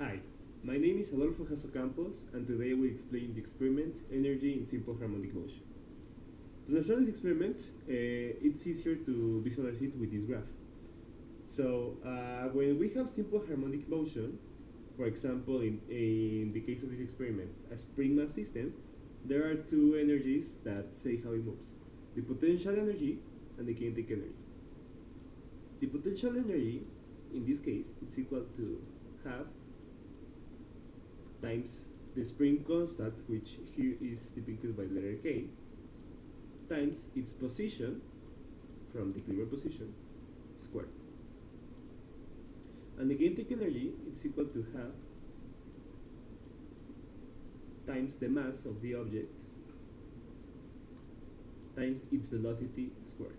Hi, my name is Adolfo Jasso Campos, and today we explain the experiment energy in simple harmonic motion. To illustrate this experiment, it's easier to visualize it with this graph. So when we have simple harmonic motion, for example, in the case of this experiment, a spring mass system, there are two energies that say how it moves: the potential energy and the kinetic energy. The potential energy, in this case, it's equal to half times the spring constant, which here is depicted by the letter K, times its position from the equilibrium position squared. And the kinetic energy is equal to half times the mass of the object times its velocity squared.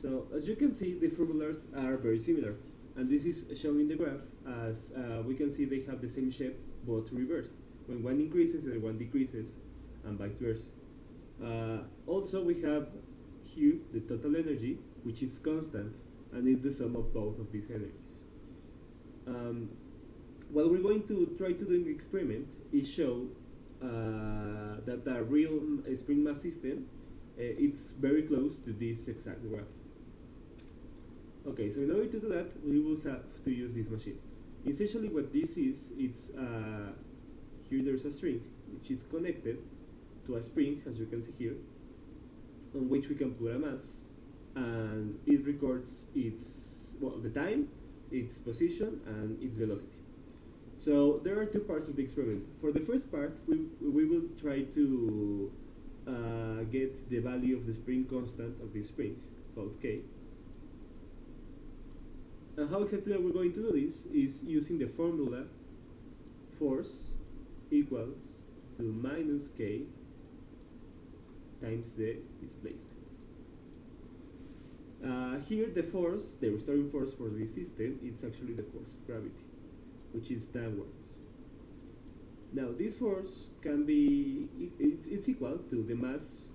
So as you can see, the formulas are very similar, and this is shown in the graph. As we can see, they have the same shape but reversed. When one increases, the other one decreases, and vice versa. Also, we have here the total energy, which is constant, and is the sum of both of these energies. What we're going to try to do in the experiment is show that the real spring mass system it's very close to this exact graph. Okay, so in order to do that, we will have to use this machine. Essentially what this is, it's here there's a string which is connected to a spring, as you can see here, on which we can put a mass, and it records its, well, the time, its position, and its velocity. So there are two parts of the experiment. For the first part, we will try to get the value of the spring constant of this spring, called K. And how exactly are we going to do this is using the formula force equals to minus K times the displacement. Here the force, the restoring force for the system, it's actually the force of gravity, which is downwards. Now this force can be, it's equal to the mass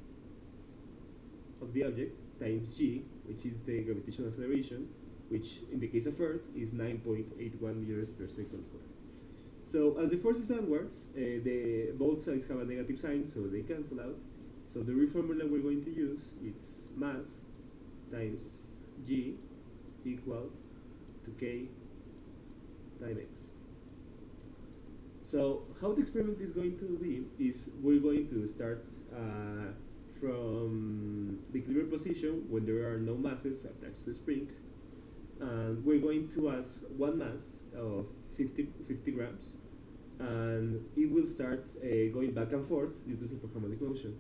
of the object times g, which is the gravitational acceleration, which in the case of Earth is 9.81 meters per second squared. So as the force is downwards, both sides have a negative sign, so they cancel out. So the real formula we're going to use is mass times g equal to k times x. So how the experiment is going to be is we're going to start from the equilibrium position when there are no masses attached to the spring, and we're going to ask one mass of 50 grams, and it will start going back and forth due to simple harmonic motion.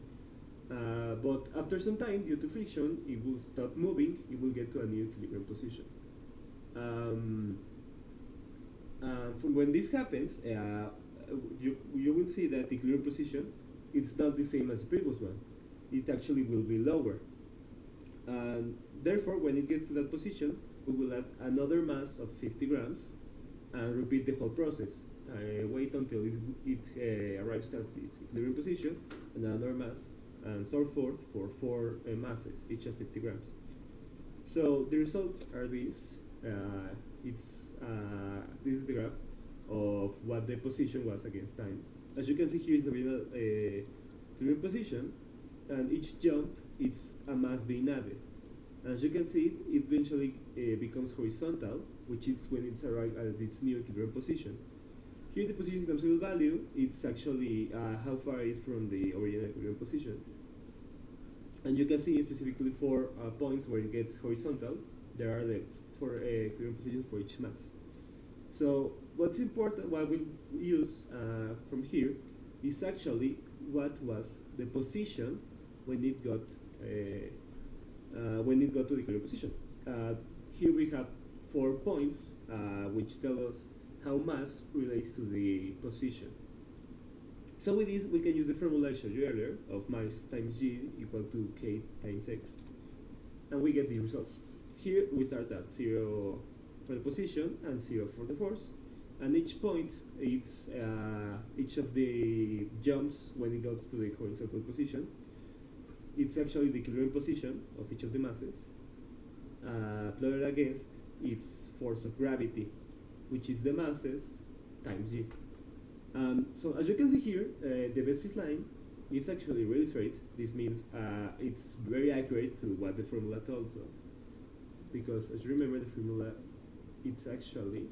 But after some time, due to friction, it will stop moving, it will get to a new equilibrium position. From when this happens, you will see that the equilibrium position, it's not the same as the previous one. It actually will be lower. And therefore, when it gets to that position, we will add another mass of 50 grams and repeat the whole process. Wait until it arrives at its equilibrium position, and another mass, and so forth for 4 masses, each of 50 grams. So the results are these. This is the graph of what the position was against time. As you can see here is the real equilibrium position, and each jump it's a mass being added. As you can see, it eventually becomes horizontal, which is when it's arrived at its new equilibrium position. Here the position is absolute value, it's actually how far it is from the original equilibrium position. And you can see specifically 4 points where it gets horizontal. There are the 4 equilibrium positions for each mass. So what's important, what we use from here, is actually what was the position when it got to the equilibrium position. Here we have 4 points which tell us how mass relates to the position. So with this, we can use the formula I showed you earlier of mass times g equal to k times x, and we get the results. Here we start at 0 for the position and 0 for the force, and each point, it's each of the jumps when it goes to the horizontal position, it's actually the equilibrium position of each of the masses plotted against its force of gravity. which is the masses times g. So as you can see here, the best-fit line is actually really straight. This means it's very accurate to what the formula tells us. Because as you remember, the formula, it's actually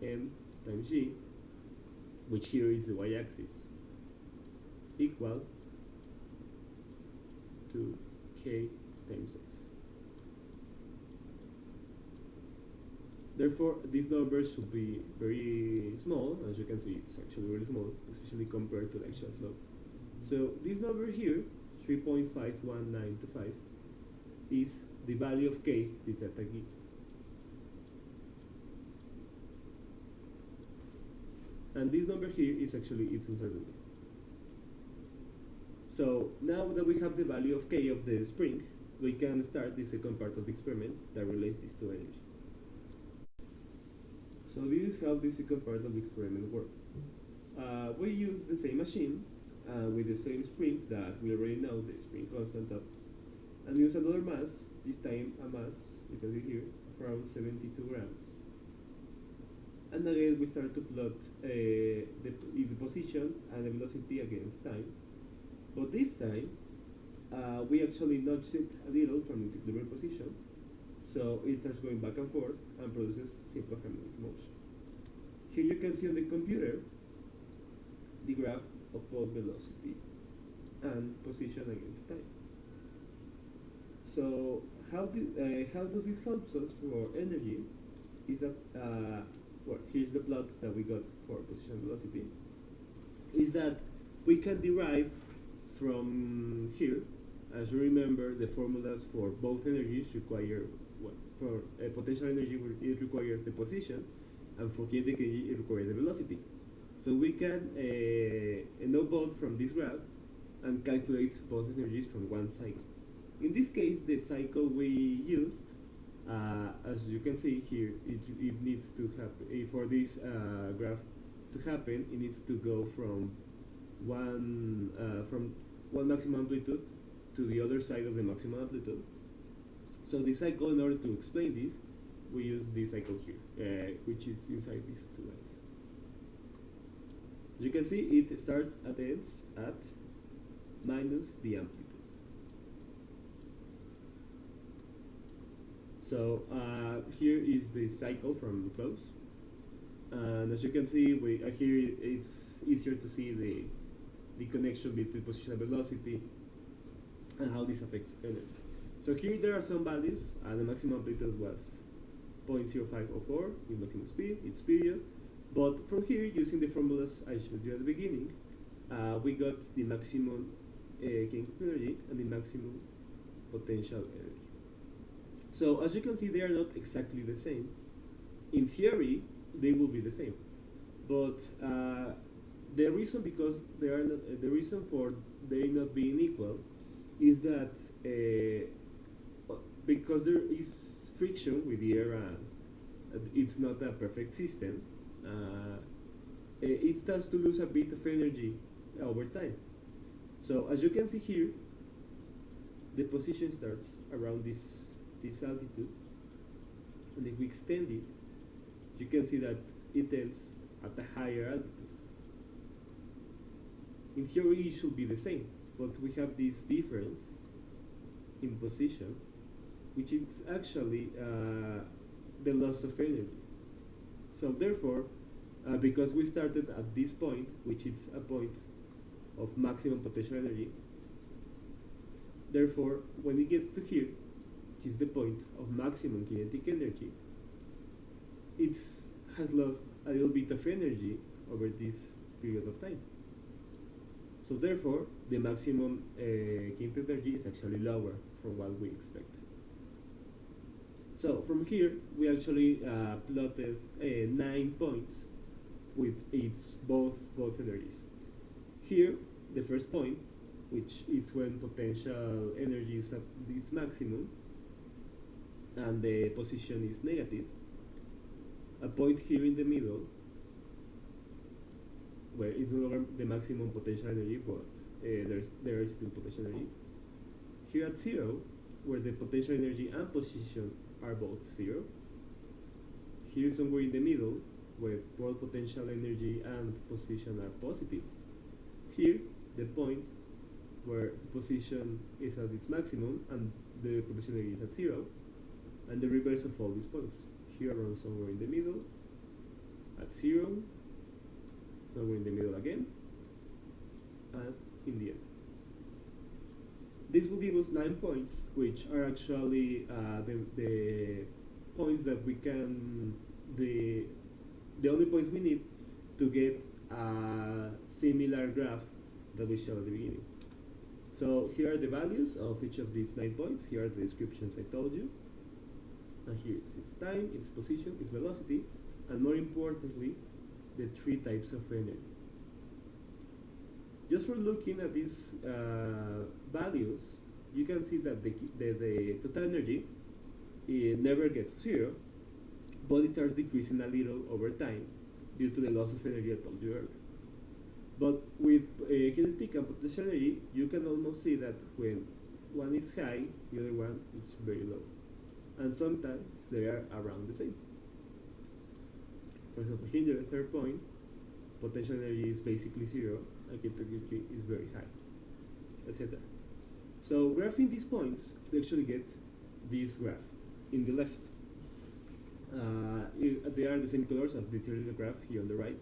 m times g, which here is the y-axis, equal to k times x. Therefore, these numbers should be very small. As you can see, it's actually very small, especially compared to the actual slope. So this number here, 3.51925, is the value of k, this delta g. And this number here is actually its uncertainty. So now that we have the value of k of the spring, we can start the second part of the experiment that relates these two energies. So this is how the second part of the experiment works. We use the same machine with the same spring that we already know, the spring constant of, and use another mass, this time a mass, you can see here, around 72 grams. And again we start to plot the position and the velocity against time. But this time, we actually nudged it a little from its equilibrium position, so it starts going back and forth and produces simple harmonic motion. Here you can see on the computer the graph of both velocity and position against time. So how does this help us for energy? Is that well, here's the plot that we got for position and velocity. Is that we can derive from here, as you remember, the formulas for both energies require what? For potential energy, it requires the position, and for kinetic energy, it requires the velocity. So we can know both from this graph and calculate both energies from one cycle. In this case, the cycle we used, as you can see here, it needs to happen for this graph to happen. It needs to go from one maximum amplitude to the other side of the maximum amplitude. So the cycle, in order to explain this, we use this cycle here, which is inside these two lines. As you can see, it starts at ends at minus the amplitude. So here is the cycle from close, and as you can see, here it's easier to see the connection between position and velocity and how this affects energy. So here there are some values. The maximum amplitude was 0.0504 in maximum speed, its period. But from here, using the formulas I showed you at the beginning, we got the maximum kinetic energy and the maximum potential energy. So as you can see, they are not exactly the same. In theory, they will be the same, but the reason because they are not the reason for they not being equal is that because there is friction with the air and it's not a perfect system, it starts to lose a bit of energy over time. So as you can see here, the position starts around this altitude, and if we extend it, you can see that it ends at a higher altitude. In theory, it should be the same, but we have this difference in position, which is actually the loss of energy. So therefore, because we started at this point, which is a point of maximum potential energy, therefore, when it gets to here, which is the point of maximum kinetic energy, it has lost a little bit of energy over this period of time. So therefore, the maximum kinetic energy is actually lower from what we expected. So from here, we actually plotted 9 points with its both energies. Here, the first point, which is when potential energy is at its maximum and the position is negative. A point here in the middle, where it's no longer the maximum potential energy, but there is still potential energy. Here at 0, where the potential energy and position are both 0. here somewhere in the middle, where both potential energy and position are positive. Here, the point where position is at its maximum and the potential energy is at zero, and the reverse of all these points. Here around somewhere in the middle, at zero, somewhere in the middle again, and in the end. This will give us 9 points, which are actually the points that we can, the only points we need to get a similar graph that we showed at the beginning. So here are the values of each of these 9 points. Here are the descriptions I told you. And here is its time, its position, its velocity, and more importantly, the 3 types of energy. Just for looking at these values, you can see that the total energy, it never gets zero, but it starts decreasing a little over time due to the loss of energy I told you earlier. But with kinetic and potential energy, you can almost see that when one is high, the other one is very low. And sometimes they are around the same. For example, here the third point, potential energy is basically zero, and kinetic energy is very high, etc. So graphing these points, we actually get this graph in the left. They are the same colors as the theoretical graph here on the right.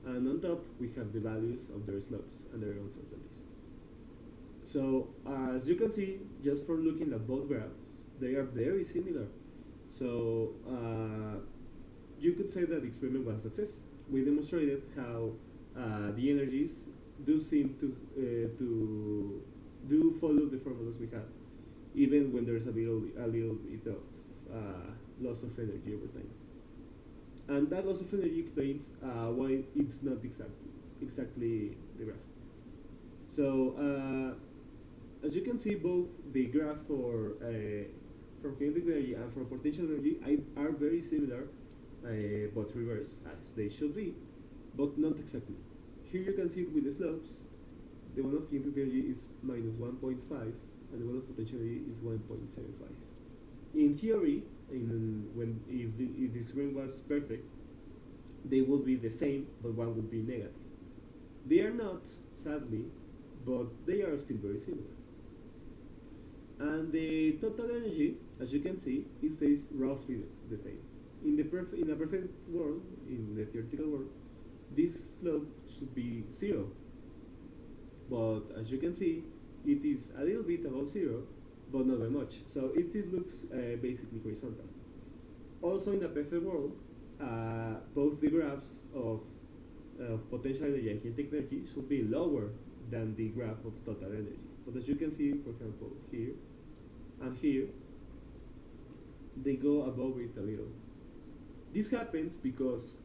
And on top, we have the values of their slopes and their uncertainties. So as you can see, just from looking at both graphs, they are very similar. So you could say that the experiment was a success. We demonstrated how the energies do seem to do follow the formulas we have, even when there's a little bit of loss of energy over time. And that loss of energy explains why it's not exactly the graph. So as you can see, both the graph for kinetic energy and for potential energy are very similar, but reverse, as they should be, but not exactly. Here you can see it with the slopes. The one of kinetic energy is minus 1.5, and the one of potential energy is 1.75. In theory, if the experiment was perfect, they would be the same, but one would be negative. They are not, sadly, but they are still very similar. And the total energy, as you can see, it stays roughly the same. In a perfect world, in the theoretical world, this slope should be zero. But as you can see, it is a little bit above zero, but not very much. So it looks basically horizontal. Also in a perfect world, both the graphs of potential energy and kinetic energy should be lower than the graph of total energy. But as you can see, for example, here and here, they go above it a little. This happens because,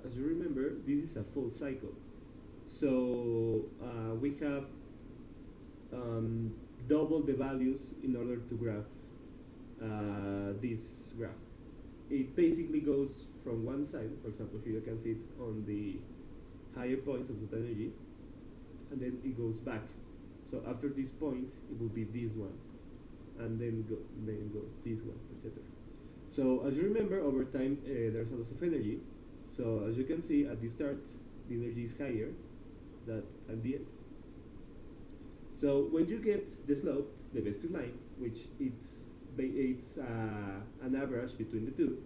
as you remember, this is a full cycle. So we have double the values in order to graph this graph. It basically goes from one side. For example, here you can see it on the higher points of total energy, and then it goes back. So after this point, it will be this one, and then goes this one, etc. So as you remember, over time there's a loss of energy. So as you can see, at the start, the energy is higher than at the end. So when you get the slope, the best line, which it's an average between the two,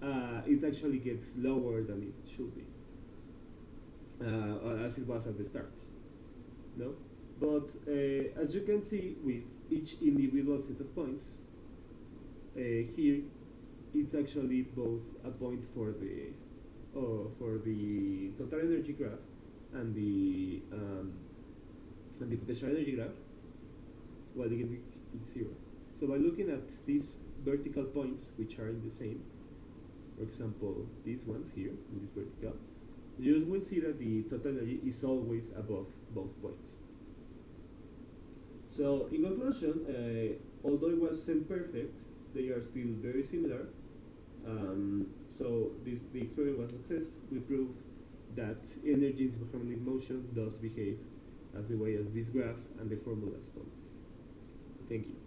it actually gets lower than it should be, as it was at the start. No, but as you can see, with each individual set of points, here it's actually both a point for the total energy graph and the potential energy graph, while again it's zero. So by looking at these vertical points, which are in the same, for example, these ones here in this vertical, you will see that the total energy is always above both points. So in conclusion, although it wasn't perfect, they are still very similar. So the experiment was a success. We proved that energy in superharmonic motion does behave as the way as this graph and the formulas told us. Thank you.